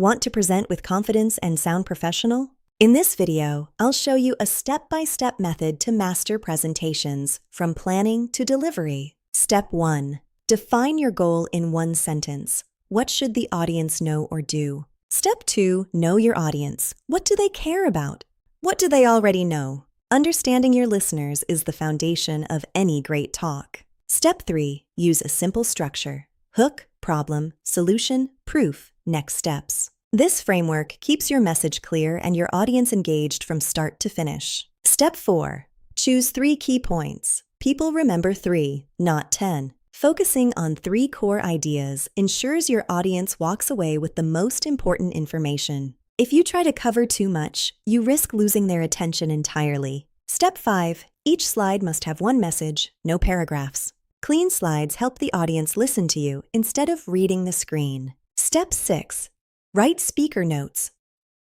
Want to present with confidence and sound professional? In this video, I'll show you a step-by-step method to master presentations, from planning to delivery. Step 1. Define your goal in one sentence. What should the audience know or do? Step 2. Know your audience. What do they care about? What do they already know? Understanding your listeners is the foundation of any great talk. Step 3. Use a simple structure. Hook, problem, solution, proof, next steps. This framework keeps your message clear and your audience engaged from start to finish. Step 4. Choose 3 key points. People remember 3, not 10. Focusing on 3 core ideas ensures your audience walks away with the most important information. If you try to cover too much, you risk losing their attention entirely. Step 5. Each slide must have one message, no paragraphs. Clean slides help the audience listen to you instead of reading the screen. Step 6. Write speaker notes.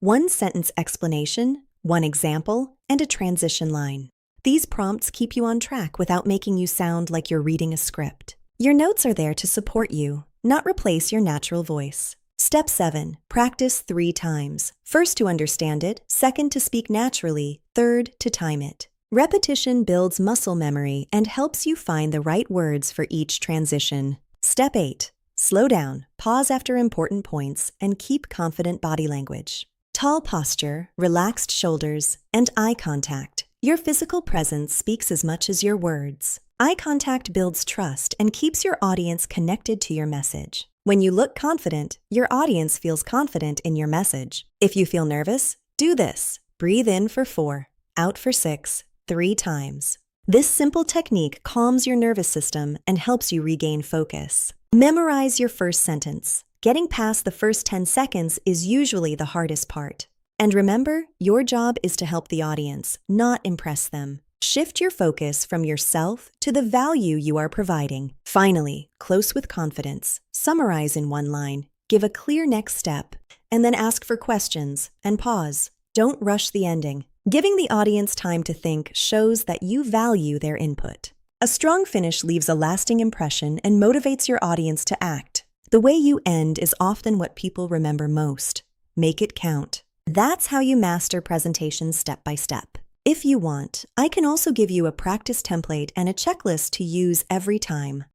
1-sentence explanation, 1 example, and a transition line. These prompts keep you on track without making you sound like you're reading a script. Your notes are there to support you, not replace your natural voice. Step 7. Practice 3 times. First to understand it, second to speak naturally, third to time it. Repetition builds muscle memory and helps you find the right words for each transition. Step 8. Slow down, pause after important points, and keep confident body language. Tall posture, relaxed shoulders, and eye contact. Your physical presence speaks as much as your words. Eye contact builds trust and keeps your audience connected to your message. When you look confident, your audience feels confident in your message. If you feel nervous, do this. Breathe in for 4, out for 6, 3 times. This simple technique calms your nervous system and helps you regain focus. Memorize your first sentence. Getting past the first 10 seconds is usually the hardest part. And remember, your job is to help the audience, not impress them. Shift your focus from yourself to the value you are providing. Finally, close with confidence. Summarize in 1 line. Give a clear next step, and then ask for questions and pause. Don't rush the ending. Giving the audience time to think shows that you value their input. A strong finish leaves a lasting impression and motivates your audience to act. The way you end is often what people remember most. Make it count. That's how you master presentations step by step. If you want, I can also give you a practice template and a checklist to use every time.